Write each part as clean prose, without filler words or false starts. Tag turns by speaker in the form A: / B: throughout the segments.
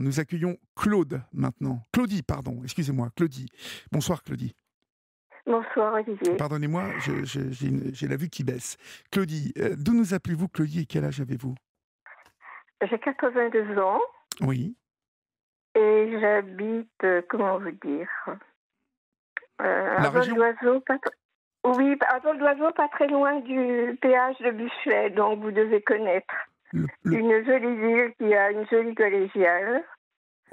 A: Nous accueillons Claude maintenant. Claudie, pardon, excusez-moi, Claudie. Bonsoir Claudie.
B: Bonsoir Olivier.
A: Pardonnez-moi, j'ai la vue qui baisse. Claudie, d'où nous appelez-vous Claudie et quel âge avez-vous?
B: J'ai 82 ans
A: Oui.
B: et j'habite, comment vous dire, à
A: La région?
B: Vol-d'Oiseau, oui, à Vol-d'Oiseau, pas très loin du péage de Buffet, donc vous devez connaître.
A: Le- le-
B: Une jolie ville qui a une jolie collégiale,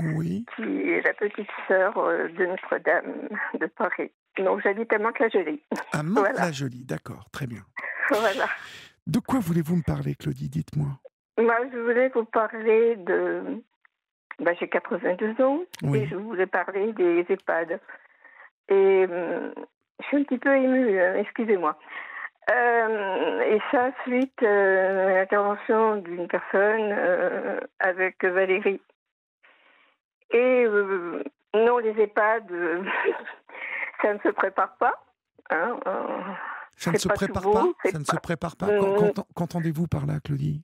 A: Oui.
B: qui est la petite sœur de Notre-Dame de Paris. Donc j'habite à Mantes-la-Jolie.
A: À
B: Voilà,
A: Mantes-la-Jolie, d'accord, très bien.
B: voilà.
A: De quoi voulez-vous me parler Claudie, dites-moi.
B: Moi, je voulais vous parler de... j'ai 82 ans et
A: Oui.
B: je voulais parler des EHPAD. Et je suis un petit peu émue, excusez-moi. Et ça, suite à l'intervention d'une personne avec Valérie. Et non, les EHPAD, ça ne se prépare pas. Hein,
A: Ça ne
B: c'est
A: se
B: pas tout
A: prépare pas?
B: beau.
A: Ça ne se prépare pas?
B: Euh,
A: Qu'entendez-vous par là, Claudie?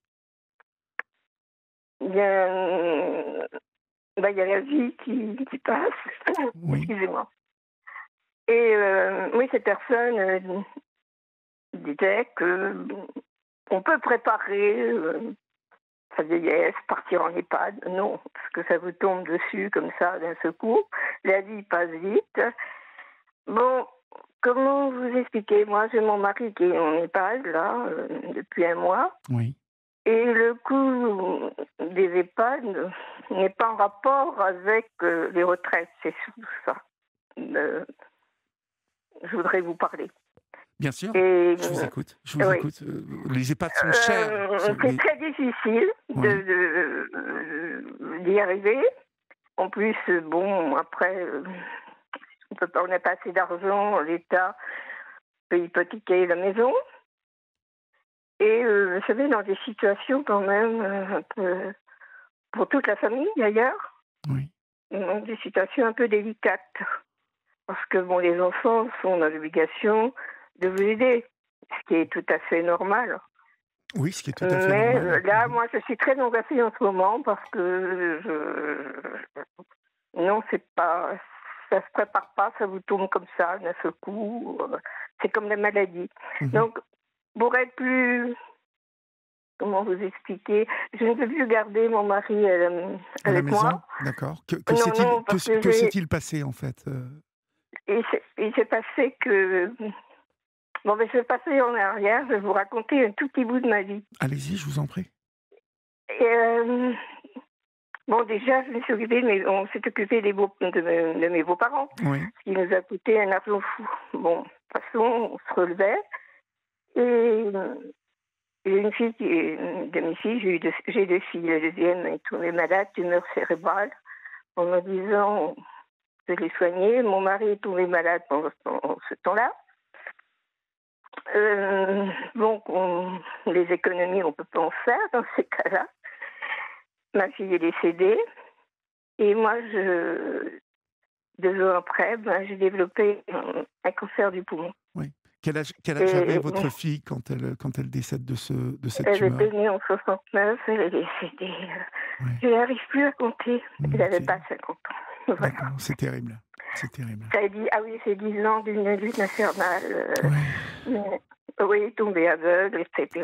B: Il y a, il y a la vie qui passe.
A: Oui.
B: Excusez-moi. Et oui, cette personne disait que on peut préparer sa vieillesse, partir en EHPAD. Non, parce que ça vous tombe dessus comme ça d'un seul coup. La vie passe vite. Bon, comment vous expliquer? Moi, j'ai mon mari qui est en EHPAD, là, depuis un mois.
A: Oui.
B: Et le coût des EHPAD n'est pas en rapport avec les retraites. C'est surtout ça. Je voudrais vous parler.
A: Bien sûr.
B: Et
A: Je vous écoute. Je vous
B: oui.
A: écoute. Les EHPAD sont chers.
B: C'est très difficile
A: Oui.
B: d'y arriver. En plus, bon, après, on n'a pas assez d'argent, l'État peut hypothéquer la maison. Et vous savez, dans des situations quand même, un peu, pour toute la famille d'ailleurs,
A: Oui.
B: dans des situations un peu délicates. Parce que bon, les enfants sont dans l'obligation de vous aider, ce qui est tout à fait normal.
A: Oui, ce qui est tout à fait
B: Mais
A: normal.
B: là,
A: Mhm.
B: moi, je suis très angoissée en ce moment parce que non, c'est pas, ça se prépare pas, ça vous tombe comme ça d'un seul coup. C'est comme la maladie.
A: Mhm.
B: Donc, pour être plus, comment vous expliquer, je ne peux plus garder mon mari
A: À la
B: avec
A: maison?
B: moi.
A: D'accord.
B: Non, non, parce que
A: Que s'est-il passé en fait?
B: il s'est passé que, bon, mais je vais passer en arrière, je vais vous raconter un tout petit bout de ma vie.
A: Allez-y, je vous en prie.
B: Et, bon, déjà, je me suis occupée on s'est occupé de mes beaux-parents,
A: Oui.
B: ce qui nous a coûté un argent fou. Bon, de toute façon, on se relevait. Et j'ai une fille qui est de mes filles, j'ai deux filles. La deuxième est tombée malade, tumeur cérébrale. En me disant, je l'ai soignée. Mon mari est tombé malade pendant ce temps-là. Donc, les économies, on ne peut pas en faire dans ces cas-là. Ma fille est décédée. Et moi, 2 ans après, j'ai développé un cancer du poumon.
A: Oui. Quel âge avait
B: Et
A: votre fille quand elle décède de cette
B: elle
A: tumeur?
B: était née en 69, elle est décédée.
A: Oui.
B: Je n'arrive plus à compter. Elle n'avait
A: C'est-
B: pas 50 ans. Voilà.
A: D'accord, c'est terrible. C'est terrible.
B: Ça a dit, ah oui, c'est 10 ans d'une lutte infernale.
A: Ouais.
B: Mais, oui, tombée aveugle, etc.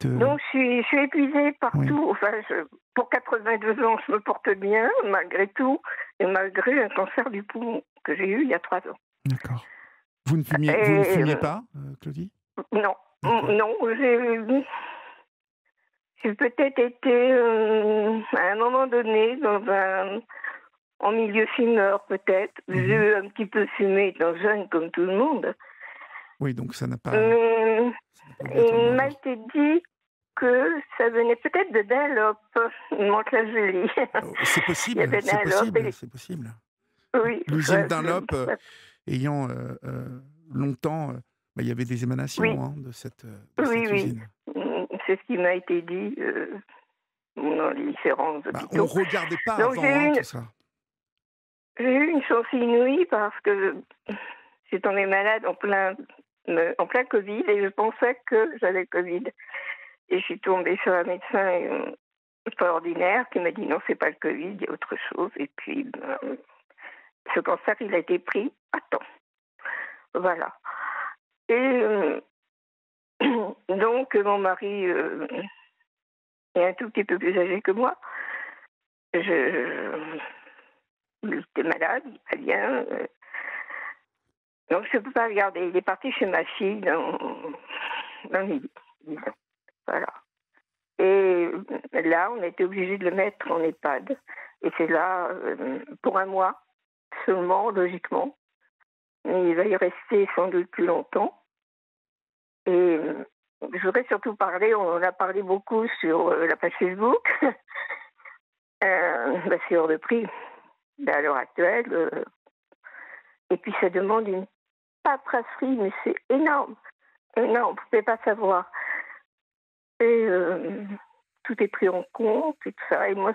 B: Donc, je suis épuisée
A: Oui,
B: partout. Enfin, pour 82 ans, je me porte bien, malgré tout, et malgré un cancer du poumon que j'ai eu il y a 3 ans.
A: d'accord. Vous ne
B: Et
A: fumiez pas, Claudie?
B: non,
A: D'accord.
B: non, j'ai peut-être été à un moment donné en milieu fumeur peut-être.
A: Mhm.
B: J'ai un petit peu fumé étant jeune comme tout le monde.
A: Oui, donc
B: Mais
A: ça n'a pas
B: il
A: obligatoirement
B: m'a
A: avoir.
B: été dit que ça venait peut-être de Dunlop, Mantes-la-Jolie.
A: C'est
B: Il y
A: possible,
B: avait
A: c'est
B: Dunlop et
A: possible, c'est possible.
B: oui,
A: L'usine Dunlop ayant longtemps, il y avait des émanations
B: oui,
A: hein, de
B: oui,
A: cette
B: oui.
A: usine.
B: C'est ce qui m'a été dit dans les différents
A: On
B: hôpitaux.
A: regardait pas
B: Donc
A: avant hein, tout ça.
B: j'ai eu une chance inouïe parce que j'ai tombé malade en plein Covid et je pensais que j'avais le Covid. Et je suis tombée sur un médecin pas ordinaire, qui m'a dit non, c'est pas le Covid, il y a autre chose. Et puis, ce cancer, il a été pris à temps. Voilà. Et donc, mon mari est un tout petit peu plus âgé que moi. Il était malade, il va bien. Donc, je ne peux pas regarder. Il est parti chez ma fille dans les disons. Voilà. Et là, on a été obligé de le mettre en EHPAD. Et c'est là, pour un mois seulement, logiquement. Mais il va y rester sans doute plus longtemps. Et je voudrais surtout parler, on en a parlé beaucoup sur la page Facebook. C'est hors de prix à l'heure actuelle. Et puis ça demande une paperasserie, mais c'est énorme. Énorme, vous ne pouvez pas savoir. Et tout est pris en compte et tout ça. Et moi,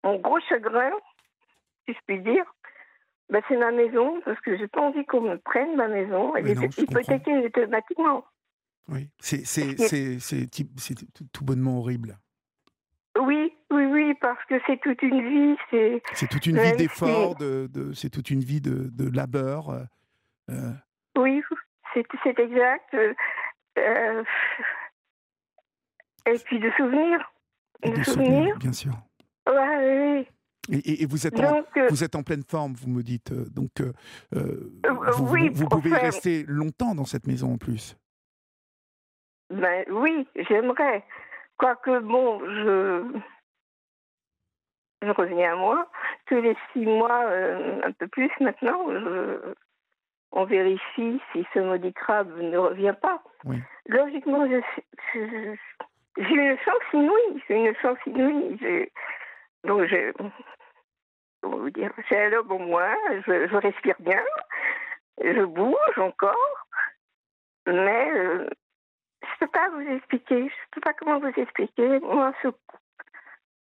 B: mon gros chagrin, si je puis dire, c'est ma maison, parce que j'ai pas envie qu'on me prenne ma maison. Elle est hypothéquée automatiquement.
A: Oui, c'est tout bonnement horrible.
B: Oui, parce que c'est toute une vie.
A: C'est toute une vie d'effort, c'est toute une vie de labeur.
B: Oui, c'est exact. Et puis de souvenirs.
A: De souvenirs, bien sûr.
B: Oui.
A: Et vous êtes en pleine forme, vous me dites. Vous pouvez y rester longtemps dans cette maison en plus.
B: Oui, j'aimerais. Quoique, bon, je reviens à moi. Tous les 6 mois, un peu plus maintenant, on vérifie si ce maudit crabe ne revient pas.
A: Oui.
B: Logiquement, j'ai une chance inouïe. Donc, comment vous dire, j'ai un lobe au moins, je respire bien, je bouge encore, mais je ne peux pas vous expliquer, je ne sais pas comment vous expliquer. Moi,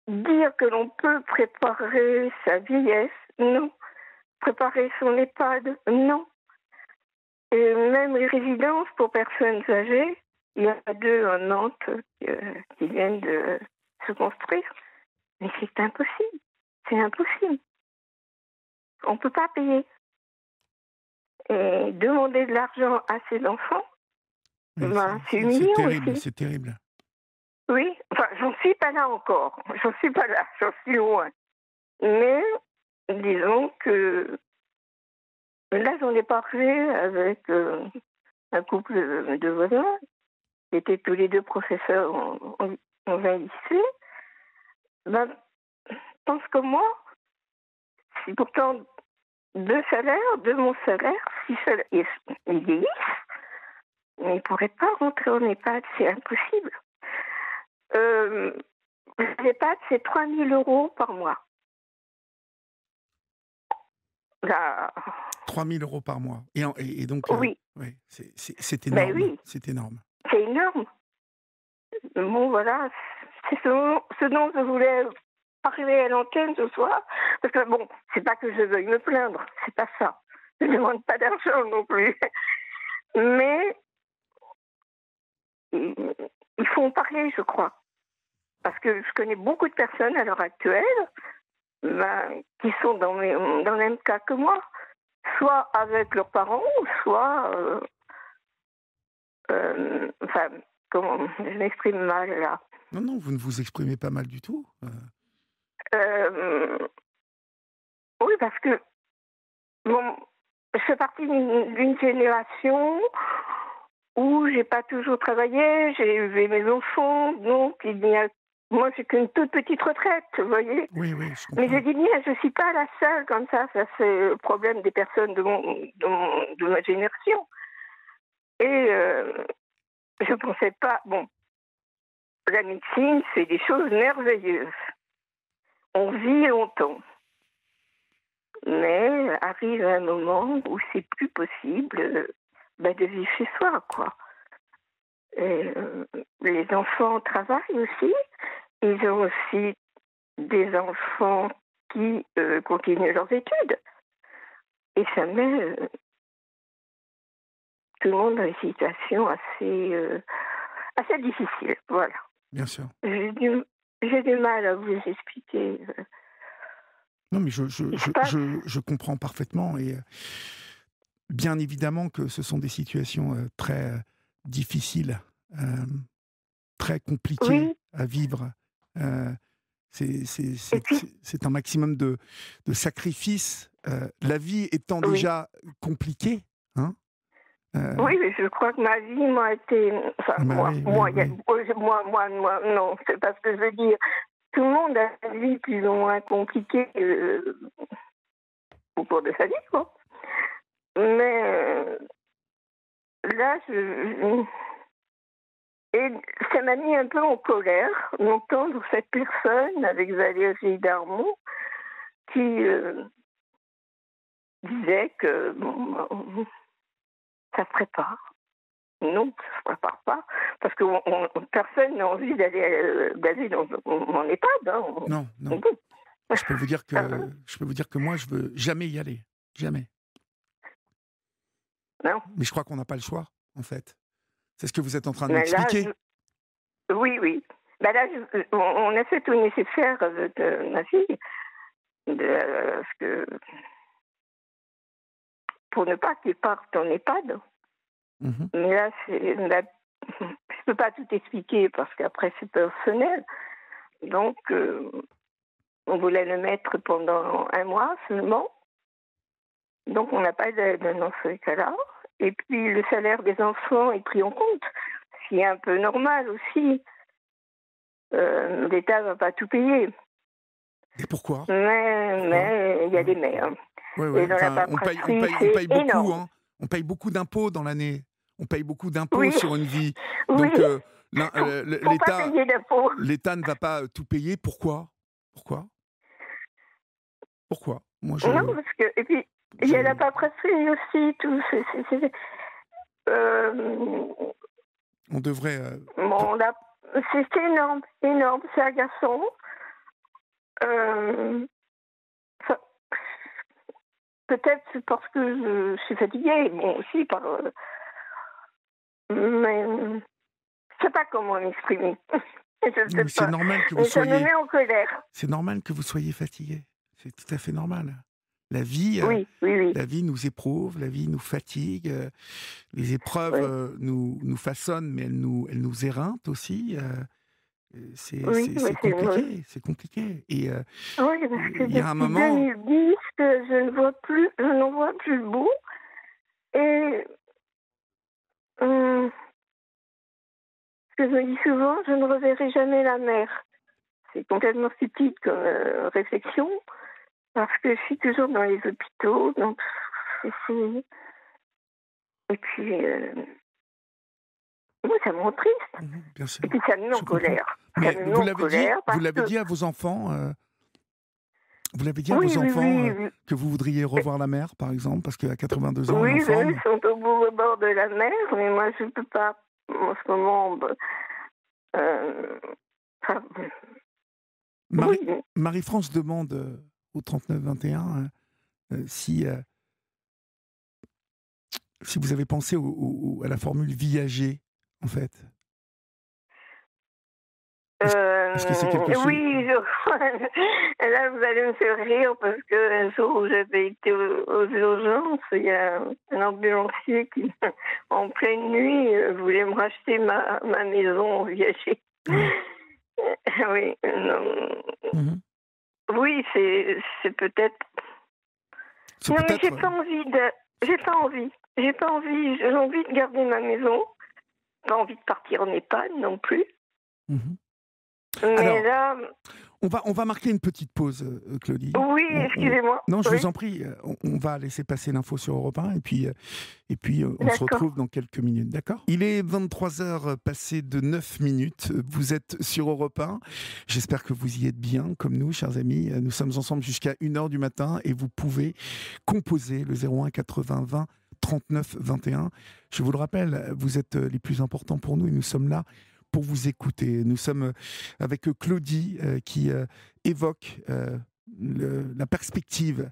B: dire que l'on peut préparer sa vieillesse, non. Préparer son EHPAD, non. Et même les résidences pour personnes âgées, il y en a 2 à Nantes qui viennent de se construire. Mais c'est impossible. C'est impossible. On ne peut pas payer. Et demander de l'argent à ses enfants, c'est humiliant
A: terrible,
B: aussi.
A: C'est terrible.
B: Oui, enfin, j'en suis pas là encore. J'en suis pas là, j'en suis loin. Mais disons que là, j'en ai parlé avec un couple de voisins qui étaient tous les 2 professeurs en un lycée. Je pense que moi, si pourtant 2 salaires, de mon salaire, si ils vieillissent, mais ils ne pourraient pas rentrer en EHPAD, c'est impossible. L'EHPAD, c'est 3 000 € par mois. Là...
A: 3 000 € par mois. Et donc,
B: oui.
A: C'est énorme.
B: Oui.
A: C'est énorme.
B: C'est énorme. Bon, voilà, c'est ce dont je voulais parler à l'antenne ce soir. Parce que, bon, c'est pas que je veuille me plaindre, c'est pas ça. Je ne demande pas d'argent non plus. Mais il faut en parler, je crois. Parce que je connais beaucoup de personnes à l'heure actuelle qui sont dans le même cas que moi. Soit avec leurs parents, soit... comment je m'exprime mal là.
A: Non, vous ne vous exprimez pas mal du tout.
B: Oui, parce que je fais partie d'une génération où j'ai pas toujours travaillé, j'ai élevé mes enfants, donc moi j'ai qu'une toute petite retraite, vous voyez.
A: Oui, je comprends.
B: Mais je dis bien, je suis pas la seule comme ça c'est le problème des personnes de ma génération. Et je pensais pas, la médecine, c'est des choses merveilleuses. On vit longtemps. Mais arrive un moment où c'est plus possible de vivre chez soi, quoi. Et, les enfants travaillent aussi. Ils ont aussi des enfants qui continuent leurs études. Et ça met tout le monde dans une situation assez difficile, voilà.
A: Bien sûr.
B: j'ai du mal à vous expliquer.
A: Non, mais
B: Il se passe.
A: je comprends parfaitement et bien évidemment que ce sont des situations, très, difficiles, très compliquées
B: Oui,
A: à vivre. Heu,
B: et puis,
A: c'est un maximum de sacrifices, la vie étant
B: oui.
A: déjà compliquée, hein? Heu,
B: Oui, mais je crois que ma vie m'a été. Enfin,
A: bah,
B: moi,
A: oui, oui,
B: moi, il y a,
A: oui.
B: moi, non, c'est pas ce que je veux dire. Tout le monde a une vie plus ou moins compliquée au cours de sa vie, quoi. Mais là, et ça m'a mis un peu en colère d'entendre cette personne avec Valérie Darmon qui disait que bon, ça se prépare. Non, ça se prépare pas, parce que personne n'a envie d'aller en EHPAD. Hein.
A: Non, non.
B: Bon.
A: Je peux vous dire que moi, je veux jamais y aller, jamais.
B: Non,
A: Mais je crois qu'on n'a pas le choix, en fait. C'est ce que vous êtes en train de
B: mais là,
A: m'expliquer.
B: oui, oui. Ben là, on a fait tout le nécessaire avec ma fille parce que, pour ne pas qu'il parte en EHPAD.
A: Mmh.
B: Mais là, je peux pas tout expliquer parce qu'après c'est personnel. Donc, on voulait le mettre pendant 1 mois seulement. Donc, on n'a pas d'aide dans ce cas-là. Et puis, le salaire des enfants est pris en compte, ce qui est un peu normal aussi. L'État ne va pas tout payer.
A: Et pourquoi? Pourquoi?
B: Mais il y a des mères.
A: Ouais,
B: Et
A: ouais,
B: dans la
A: enfin,
B: paperasserie,
A: on
B: c'est
A: paye beaucoup,
B: énorme.
A: hein. On paye beaucoup d'impôts dans l'année. On paye beaucoup d'impôts
B: Oui,
A: sur une vie.
B: oui.
A: Donc,
B: Faut, faut pas payer d'impôts.
A: l'État ne va pas tout payer. Pourquoi? Pourquoi? Pourquoi? Moi,
B: Non, parce que. Et puis, il y
A: je
B: a la paperasserie aussi, tout. Euh,
A: on devrait,
B: bon, c'est énorme, énorme. C'est agaçant. Euh, ça- Peut-être c'est parce que je suis fatiguée, bon aussi mais je sais pas comment m'exprimer. Je ne
A: non,
B: sais
A: mais
B: pas. Mais ça me met en colère.
A: c'est normal que vous soyez fatigué. C'est tout à fait normal. La vie, heu,
B: Oui, oui, oui,
A: la vie nous éprouve, la vie nous fatigue, les épreuves,
B: oui,
A: nous façonnent, mais elles nous éreintent aussi,
B: oui, mais
A: c'est
B: c'est vrai.
A: compliqué, c'est compliqué et
B: Oui, parce que
A: il y a un
B: depuis
A: moment
B: 2010, que je n'en vois plus le bout. Et ce que je me dis souvent, je ne reverrai jamais la mer. C'est complètement stupide comme réflexion, parce que je suis toujours dans les hôpitaux, donc et puis, moi, ça me rend triste.
A: mmh bien
B: Et
A: sûr,
B: puis, ça me met en
A: je comprends.
B: colère. Ça
A: Mais
B: me met en colère
A: vous
B: parce
A: l'avez
B: que,
A: dit à vos enfants, vous l'avez dit à
B: oui,
A: vos
B: oui,
A: enfants,
B: oui, oui,
A: que vous voudriez revoir la mer, par exemple? Parce qu'à 82 ans, un
B: oui,
A: enfant,
B: eux sont au bord de la mer, mais moi, je ne peux pas, en ce moment, euh, enfin,
A: Marie
B: oui.
A: Marie-France demande, au 39 21, si, si vous avez pensé à la formule viager, en fait. Est-ce est-ce que c'est quelque chose
B: Oui, là vous allez me faire rire parce que un jour où j'avais été aux urgences, il y a un ambulancier qui, en pleine nuit, voulait me racheter ma maison en viager.
A: ouais.
B: Oui, non.
A: Mmh.
B: Oui, c'est peut-être.
A: C'est
B: Non, mais
A: peut-être,
B: j'ai pas envie. J'ai pas envie. J'ai envie de garder ma maison. Pas envie de partir en EHPAD non plus.
A: mmh
B: Mais
A: alors,
B: là,
A: on va marquer une petite pause, Claudie.
B: oui,
A: On
B: excusez-moi.
A: non, je
B: Oui,
A: vous en prie, on va laisser passer l'info sur Europe 1 et puis, on se
B: d'accord.
A: retrouve dans quelques minutes, d'accord? Il est 23 heures passées de 9 minutes. Vous êtes sur Europe 1. J'espère que vous y êtes bien, comme nous, chers amis. Nous sommes ensemble jusqu'à 1 heure du matin et vous pouvez composer le 01 80 20 39 21. Je vous le rappelle, vous êtes les plus importants pour nous et nous sommes là pour vous écouter. Nous sommes avec Claudie qui évoque la perspective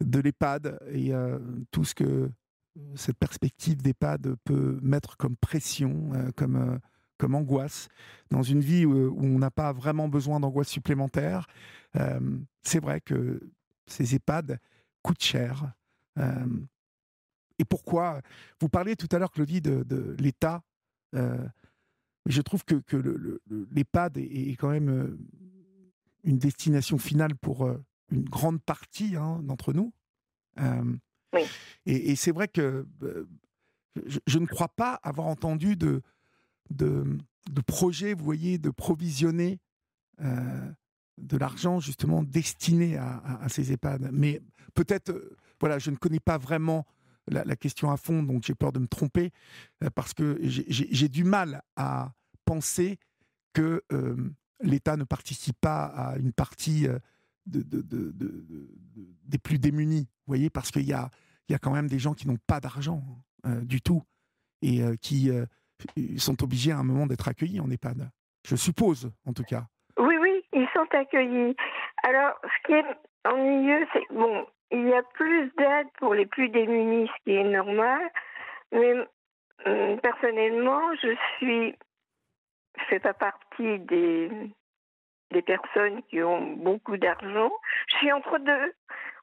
A: de l'EHPAD et tout ce que cette perspective d'EHPAD peut mettre comme pression, comme angoisse, dans une vie où on n'a pas vraiment besoin d'angoisse supplémentaire. C'est vrai que ces EHPAD coûtent cher. Euh, et pourquoi? Vous parliez tout à l'heure, Claudie, de l'État. Mais je trouve que l'EHPAD est quand même une destination finale pour une grande partie d'entre nous.
B: Oui.
A: Et c'est vrai que je ne crois pas avoir entendu de projet, vous voyez, de provisionner de l'argent justement destiné à ces EHPAD. Mais peut-être, voilà, je ne connais pas vraiment la question à fond, donc j'ai peur de me tromper, parce que j'ai du mal à penser que l'État ne participe pas à une partie des plus démunis, vous voyez, parce qu'il y a quand même des gens qui n'ont pas d'argent du tout, et qui sont obligés à un moment d'être accueillis en EHPAD. Je suppose, en tout cas.
B: Oui, oui, ils sont accueillis. Alors, ce qui est ennuyeux, c'est bon, il y a plus d'aide pour les plus démunis, ce qui est normal, mais personnellement, je fais pas partie des personnes qui ont beaucoup d'argent. Je suis entre deux.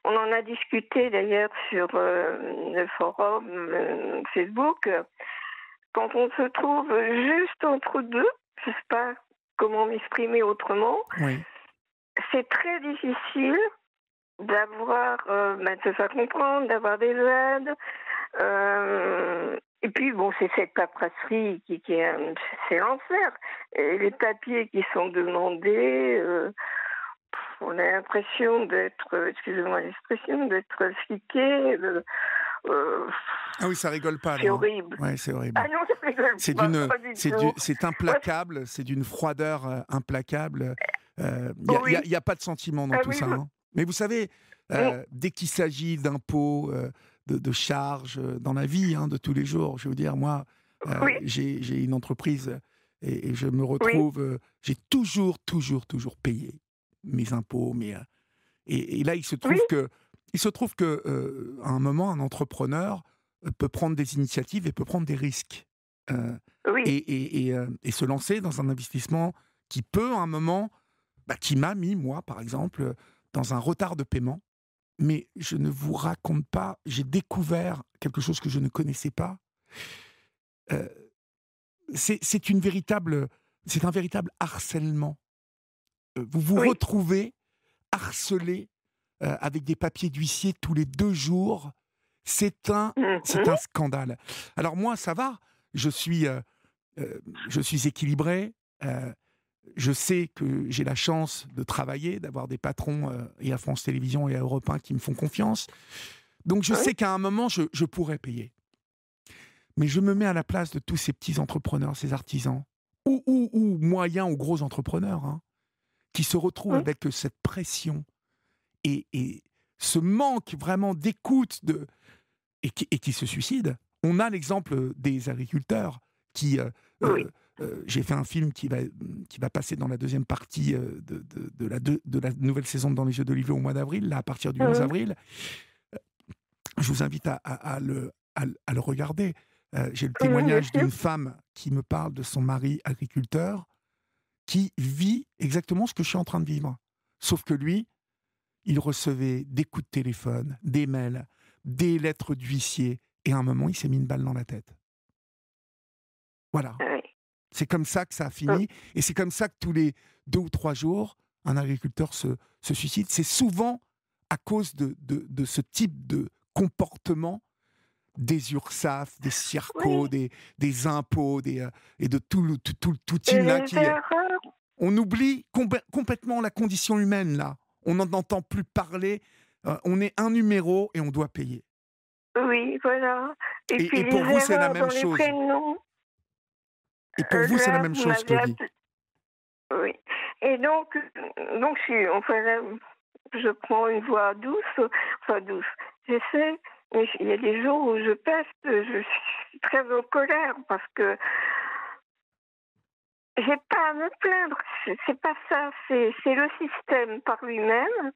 B: On en a discuté d'ailleurs sur le forum Facebook. Quand on se trouve juste entre deux, je ne sais pas comment m'exprimer autrement,
A: oui.
B: C'est très difficile d'avoir, de se faire comprendre, d'avoir des aides. Et puis, bon, c'est cette paperasserie c'est l'enfer. Et les papiers qui sont demandés, on a l'impression d'être, excusez-moi l'expression, d'être fliqué.
A: Ah oui, ça rigole pas.
B: C'est horrible.
A: Ouais, c'est horrible.
B: Ah non, ça rigole pas.
A: C'est implacable, c'est d'une froideur implacable. Il n'y a pas de sentiment dans tout ça. Hein. Mais vous savez, dès qu'il s'agit d'impôts, de charges dans la vie de tous les jours, je veux dire, moi, j'ai une entreprise et je me retrouve, j'ai toujours payé mes impôts. Et là, il se trouve que à un moment, un entrepreneur peut prendre des initiatives et peut prendre des risques. Et se lancer dans un investissement qui peut, à un moment, qui m'a mis, moi, par exemple, dans un retard de paiement. Mais je ne vous raconte pas, j'ai découvert quelque chose que je ne connaissais pas. C'est un véritable harcèlement. Vous vous retrouvez harcelé avec des papiers d'huissier tous les 2 jours. C'est un scandale. Alors moi, ça va. Je suis équilibré. Je sais que j'ai la chance de travailler, d'avoir des patrons et à France Télévisions et à Europe 1 qui me font confiance. Donc je sais qu'à un moment, je pourrais payer. Mais je me mets à la place de tous ces petits entrepreneurs, ces artisans, ou moyens ou gros entrepreneurs, qui se retrouvent avec cette pression et ce manque vraiment d'écoute et qui se suicident. On a l'exemple des agriculteurs qui... j'ai fait un film qui va passer dans la deuxième partie de la nouvelle saison de Dans les yeux d'Olivier au mois d'avril, là, à partir du 11 avril. Je vous invite à le regarder. J'ai le témoignage d'une femme qui me parle de son mari agriculteur qui vit exactement ce que je suis en train de vivre. Sauf que lui, il recevait des coups de téléphone, des mails, des lettres d'huissier, et à un moment, il s'est mis une balle dans la tête. Voilà. C'est comme ça que ça a fini, et c'est comme ça que tous les 2 ou 3 jours, un agriculteur se suicide. C'est souvent à cause de ce type de comportement des URSSAF, des CIRCO, des impôts, et de tout team-là. On oublie complètement la condition humaine, là. On n'en entend plus parler. On est un numéro et on doit payer.
B: Oui, voilà.
A: Et pour vous, c'est la même chose. Et pour vous, c'est la même chose, Claudie.
B: Oui. Et donc je prends une voix douce. J'essaie, mais il y a des jours où je peste, je suis très en colère parce que j'ai pas à me plaindre. C'est pas ça. C'est le système par lui-même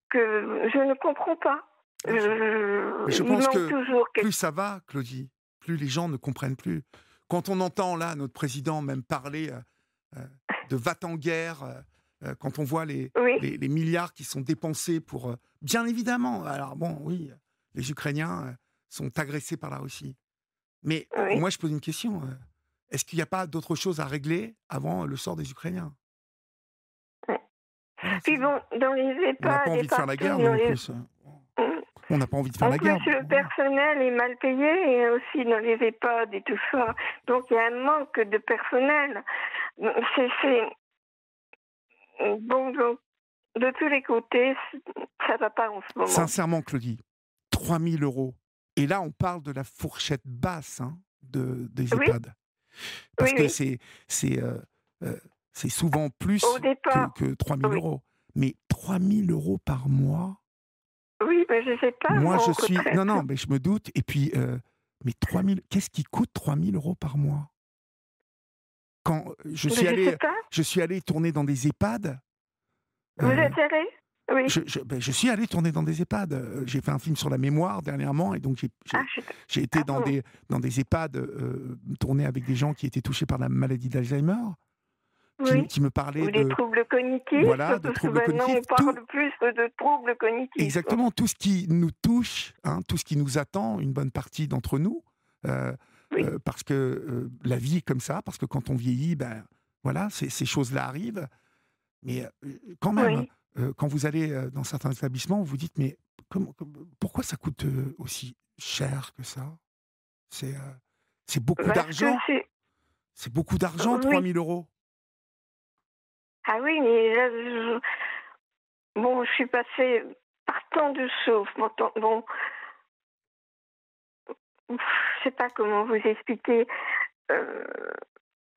B: que je ne comprends pas.
A: Je pense que plus ça va, Claudie, plus les gens ne comprennent plus. quand on entend là notre président même parler de va-t-en-guerre, quand on voit
B: Oui,
A: les milliards qui sont dépensés pour... bien évidemment, alors bon, oui, les Ukrainiens sont agressés par la Russie. Mais
B: oui.
A: moi, je pose une question. Est-ce qu'il n'y a pas d'autre chose à régler avant le sort des Ukrainiens?
B: Ouais.
A: Voilà, c'est
B: Puis
A: ça.
B: bon, dans les
A: On n'a pas
B: EHPAD et
A: envie de faire la guerre,
B: partout,
A: nous,
B: dans
A: en
B: les...
A: plus.
B: Mm.
A: On n'a pas envie de faire
B: En
A: la
B: plus,
A: guerre.
B: le
A: Voilà.
B: personnel est mal payé et aussi dans les EHPAD et tout ça. Donc, il y a un manque de personnel. C'est... Bon, donc, de tous les côtés, ça va pas en ce moment.
A: Sincèrement, Claudie, 3 000 euros. Et là, on parle de la fourchette basse des
B: Oui,
A: EHPAD. Parce
B: oui,
A: que
B: oui.
A: euh, c'est souvent
B: Au
A: plus
B: départ,
A: que 3 000
B: oui.
A: euros. Mais 3 000 euros par mois,
B: Oui, mais je sais pas,
A: moi,
B: moi,
A: je
B: en
A: suis...
B: retraite.
A: Non, non, mais je me doute. Et puis, mais 3 000... Qu'est-ce qui coûte 3 000 euros par mois? Quand
B: Mais je sais pas.
A: je suis allé tourner dans des EHPAD,
B: Vous
A: euh,
B: êtes allé? Oui.
A: je suis allé tourner dans des EHPAD. J'ai fait un film sur la mémoire dernièrement, et donc
B: Ah,
A: j'ai été
B: ah bon.
A: dans des EHPAD tournés avec des gens qui étaient touchés par la maladie d'Alzheimer,
B: Oui.
A: qui me parlaient
B: Ou des
A: de,
B: troubles cognitifs,
A: voilà, de
B: parce que
A: troubles
B: maintenant,
A: cognitifs,
B: on
A: tout,
B: parle plus de troubles cognitifs.
A: exactement, tout ce qui nous touche, hein, tout ce qui nous attend, une bonne partie d'entre nous, euh,
B: Oui,
A: parce que la vie est comme ça, parce que quand on vieillit, ben voilà, ces choses-là arrivent. Mais quand même,
B: oui.
A: quand vous allez dans certains établissements, vous vous dites, mais pourquoi ça coûte aussi cher que ça? C'est c'est beaucoup
B: Parce que
A: d'argent.
B: c'est...
A: C'est beaucoup d'argent, 3
B: Oui.
A: 000 euros.
B: Ah oui, mais là, bon, je suis passée par tant de choses. Bon, je sais pas comment vous expliquer. Euh,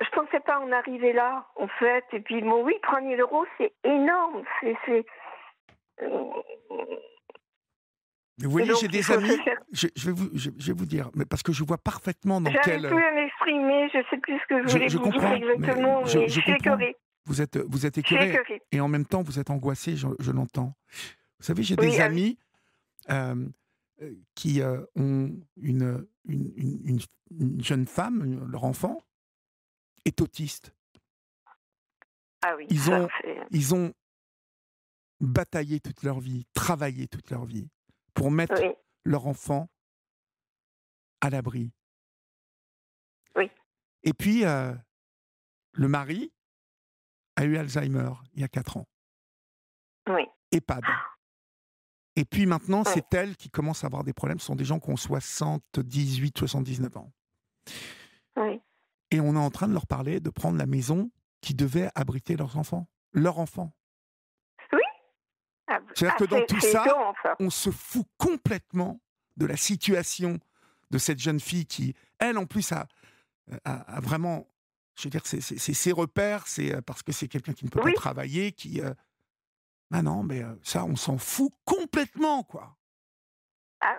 B: je pensais pas en arriver là, en fait. Et puis, bon, oui, 3 000 euros, c'est énorme. Euh,
A: Mais vous voyez, j'ai
B: donc, il
A: des
B: faut se
A: amis,
B: faire...
A: je vais vous dire, mais parce que je vois parfaitement dans
B: J'arrive
A: quel...
B: plus à m'exprimer, je sais plus ce que je voulais
A: Je
B: vous dire
A: comprends, mais
B: exactement, mais je
A: je
B: suis
A: comprends.
B: écœurée.
A: Vous êtes
B: Je suis
A: écœuré,
B: écœurée.
A: et en même temps, vous êtes angoissé, je l'entends. Vous savez, j'ai
B: Oui,
A: des
B: ah oui.
A: amis qui ont une jeune femme, leur enfant, est autiste.
B: Ah oui,
A: Ils
B: ça,
A: ont,
B: c'est...
A: ils ont bataillé toute leur vie, travaillé toute leur vie pour mettre
B: Oui,
A: leur enfant à l'abri.
B: oui,
A: Et puis, le mari a eu Alzheimer il y a 4 ans.
B: oui,
A: EHPAD. Et puis maintenant,
B: oui,
A: c'est elle qui commence à avoir des problèmes. Ce sont des gens qui ont 78, 79 ans.
B: oui.
A: Et on est en train de leur parler de prendre la maison qui devait abriter leurs enfants. Leurs enfants.
B: Oui. Ah,
A: C'est-à-dire que dans tout
B: c'est
A: ça,
B: étonnant, ça.
A: on se fout complètement de la situation de cette jeune fille qui, elle, en plus, a vraiment... Je veux dire, c'est ses repères, c'est parce que c'est quelqu'un qui ne peut pas
B: Oui.
A: travailler, qui... ah non, mais ça, on s'en fout complètement, quoi.
B: Ah,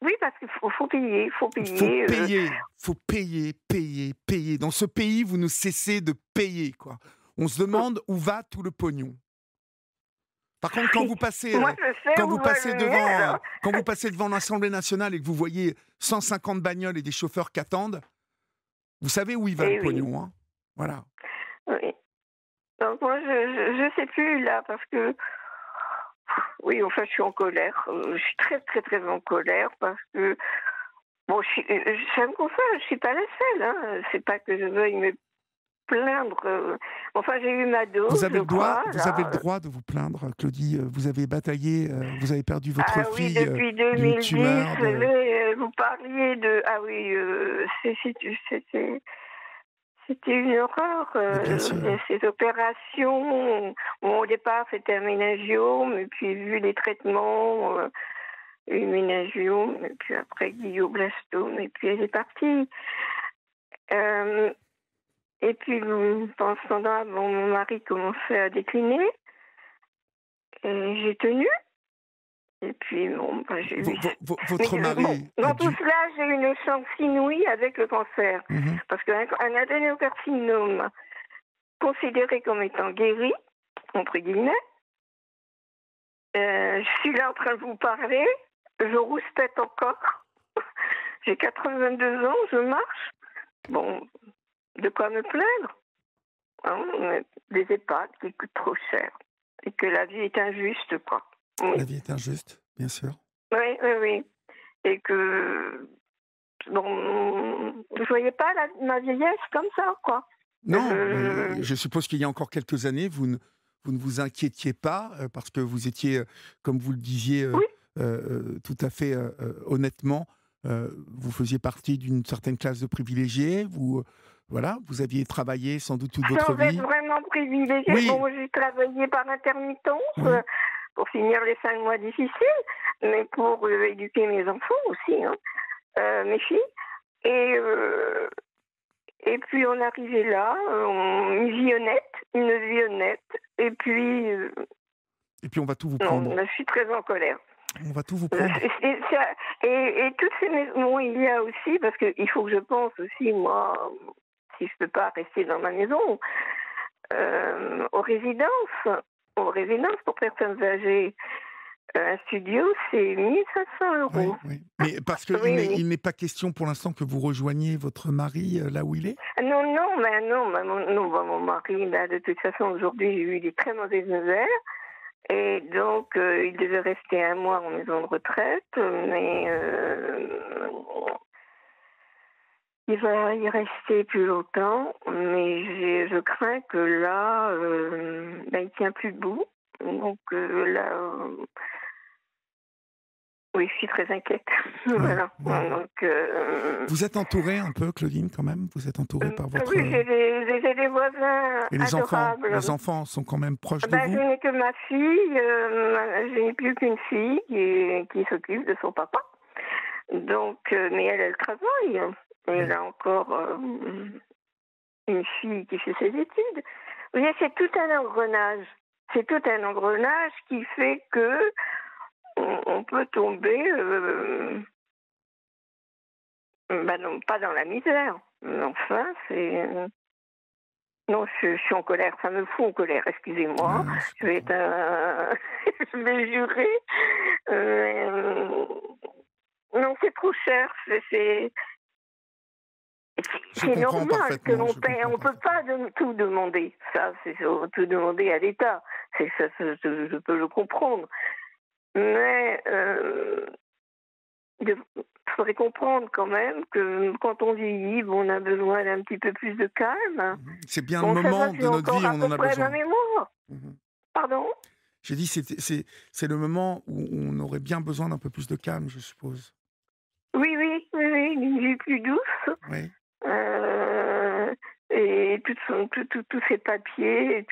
B: oui, parce qu'il faut payer, il faut
A: Il faut
B: payer.
A: payer, faut payer, payer, payer. Dans ce pays, vous ne cessez de payer, quoi. On se demande où va tout le pognon. Par contre,
B: Moi, je sais où va le mien, alors.
A: quand vous passez devant l'Assemblée nationale et que vous voyez 150 bagnoles et des chauffeurs qui attendent, vous savez où il va le
B: Eh oui,
A: pognon, hein. Voilà.
B: oui. Donc moi, je sais plus, là, parce que... Oui, enfin, je suis en colère. Je suis très, très, très en colère, parce que... Bon, ça me concerne, je suis pas la seule, hein. C'est pas que je veuille me plaindre. Enfin, j'ai eu ma dose, je crois,
A: Vous avez le
B: là.
A: droit de vous plaindre, Claudie. Vous avez bataillé, vous avez perdu votre
B: Ah oui,
A: fille
B: depuis
A: d'une
B: 2010,
A: tumeur.
B: vous parliez de... Ah oui, c'était une horreur,
A: Mais bien sûr.
B: ces opérations. Bon, au départ, c'était un ménagiome, et puis vu les traitements, une ménagiome, et puis après glioblastome, et puis elle est partie. Euh, et puis, pendant ce temps-là, mon mari commençait à décliner, et j'ai tenu. Et puis, bon, j'ai eu...
A: Votre
B: Mais bon,
A: mari a
B: dans tout
A: dû...
B: cela, j'ai eu une chance inouïe avec le cancer.
A: Mhm.
B: Parce qu'un adénocarcinome considéré comme étant guéri, entre guillemets, je suis là en train de vous parler, je rouspète encore. J'ai 82 ans, je marche. bon, de quoi me plaindre, hein, des EHPAD qui coûtent trop cher et que la vie est injuste, quoi. Oui,
A: La vie est injuste, bien sûr.
B: oui, oui, oui. Et que, bon, je voyais pas ma vieillesse comme ça, quoi.
A: Non, mais je suppose qu'il y a encore quelques années, vous ne vous inquiétiez pas, parce que vous étiez, comme vous le disiez
B: Oui,
A: tout à fait honnêtement, vous faisiez partie d'une certaine classe de privilégiés, voilà, vous aviez travaillé sans doute toute votre
B: sans être
A: vie.
B: vraiment privilégiée.
A: Oui,
B: Bon, j'ai travaillé par intermittence
A: oui,
B: pour finir les 5 mois difficiles, mais pour éduquer mes enfants aussi, hein, mes filles. Et, euh, et puis on arrivait là, une vie honnête. Et puis,
A: et puis on va tout vous
B: non,
A: prendre.
B: je suis très en colère.
A: On va tout vous prendre.
B: Et toutes ces maisons, il y a aussi, parce qu'il faut que je pense aussi, moi, si je ne peux pas rester dans ma maison, aux résidences. Aux résidences pour personnes âgées. Un studio, c'est 1500
A: Oui,
B: euros.
A: oui. Mais parce qu'il
B: Oui, oui.
A: n'est pas question pour l'instant que vous rejoigniez votre mari là où il est.
B: Non, non, mon mari, là, de toute façon, aujourd'hui, j'ai eu des très mauvaises nouvelles. Et donc, il devait rester 1 mois en maison de retraite, mais il va y rester plus longtemps. Mais je crains que là, il tient plus debout. Donc là, oui, je suis très inquiète.
A: Oui,
B: Voilà.
A: oui.
B: Donc,
A: Vous êtes entourée un peu, Claudine, quand même. Vous êtes entourée par votre.
B: oui, j'ai des voisins
A: Et
B: adorables.
A: les enfants sont quand même proches de
B: Ben, je
A: vous.
B: n'ai que ma fille, je n'ai plus qu'une fille qui s'occupe de son papa. Donc, mais elle travaille. Elle a encore une fille qui fait ses études. Vous voyez, c'est tout un engrenage. C'est tout un engrenage qui fait que on peut tomber, non, pas dans la misère. Mais enfin, c'est... Non, je suis en colère, ça me fout en colère, excusez-moi.
A: Ah,
B: Je vais être je vais jurer. Non, c'est trop cher.
A: je
B: C'est
A: comprends
B: normal que
A: parfaitement.
B: l'on
A: Je
B: paie.
A: comprends
B: On ne peut pas tout demander. Ça, c'est tout demander à l'État. Je peux le comprendre. Mais il faudrait comprendre quand même que quand on vieillit, on a besoin d'un petit peu plus de calme.
A: C'est bien le
B: Bon, ça va,
A: moment
B: j'ai
A: de notre
B: encore
A: vie où
B: à
A: on
B: peu
A: en a
B: près ma
A: besoin.
B: mémoire.
A: Mhm.
B: Pardon?
A: J'ai dit c'est le moment où on aurait bien besoin d'un peu plus de calme, je suppose.
B: Oui, oui, oui, oui, une vie plus douce.
A: Oui.
B: Et tous ces papiers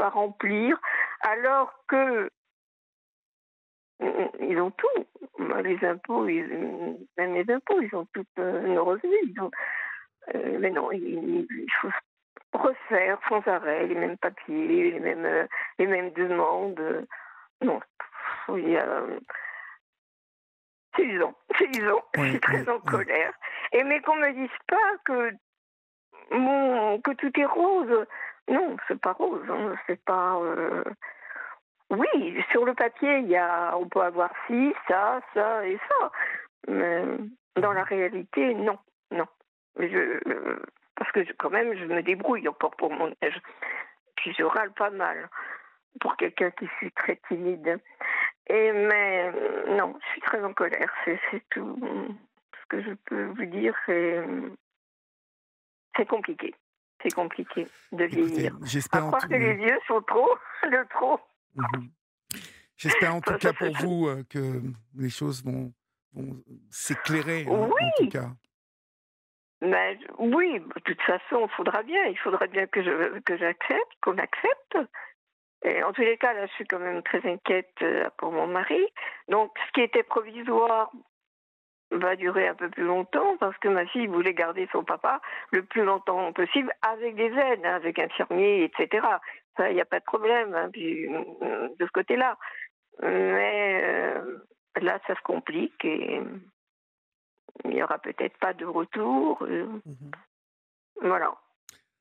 B: à remplir, alors que ils ont tout. Les impôts, même les impôts, ils ont tous nos revenus. Mais non, il faut refaire sans arrêt les mêmes papiers, les mêmes demandes. Non, il y a... C'est usant, c'est usant. Je
A: Oui,
B: suis très
A: oui,
B: en
A: oui.
B: colère. Mais qu'on me dise pas que tout est rose. Non, c'est pas rose. Hein. C'est pas. Oui, sur le papier, on peut avoir ci, ça et ça. Mais dans la réalité, non, non. Parce que quand même, je me débrouille encore pour mon âge. Puis je râle pas mal pour quelqu'un qui suis très timide. Mais non, je suis très en colère. C'est tout ce que je peux vous dire. C'est compliqué. C'est compliqué de
A: Écoutez,
B: vieillir. À
A: j'espère
B: croire que les vieux sont de trop.
A: Mhm. J'espère en tout cas pour
B: Ça,
A: vous que les choses vont s'éclairer, hein, en tout
B: oui,
A: cas.
B: mais oui, de toute façon, il faudra bien que j'accepte, qu'on accepte. Et en tous les cas, là, je suis quand même très inquiète pour mon mari. Donc, ce qui était provisoire va durer un peu plus longtemps parce que ma fille voulait garder son papa le plus longtemps possible avec des aides, hein, avec infirmiers, etc. Ça, il n'y a pas de problème hein, de ce côté-là. Mais là, ça se complique et il n'y aura peut-être pas de retour. Voilà.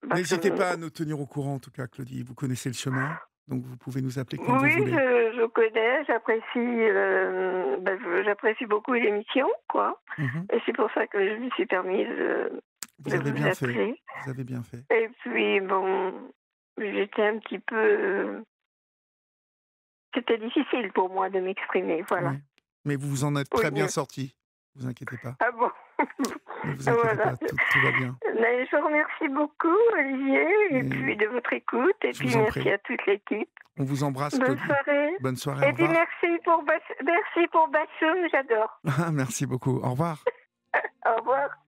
A: N'hésitez pas à nous tenir au courant, en tout cas, Claudie. Vous connaissez le chemin, donc vous pouvez nous appeler quand vous
B: Oui,
A: voulez.
B: je connais, j'apprécie beaucoup l'émission, quoi.
A: Mhm.
B: Et c'est pour ça que je me suis permise
A: Vous
B: de
A: avez
B: vous
A: bien fait.
B: appeler.
A: Vous avez bien fait.
B: Et puis, bon, j'étais un petit peu... C'était difficile pour moi de m'exprimer, voilà.
A: Oui. Mais vous vous en êtes
B: Oui,
A: très bien
B: mieux.
A: sorti. Ne vous inquiétez pas.
B: Ah bon.
A: Ne vous inquiétez
B: Voilà.
A: pas, tout va bien.
B: Mais je vous remercie beaucoup, Olivier, et
A: Et
B: puis de votre écoute, et
A: je
B: puis
A: vous en
B: merci
A: prie.
B: à toute l'équipe.
A: On vous embrasse,
B: Bonne
A: Claudie.
B: soirée.
A: Bonne soirée, au
B: Et puis
A: revoir.
B: merci pour Bassoum, j'adore.
A: Merci beaucoup. Au revoir.
B: Au revoir.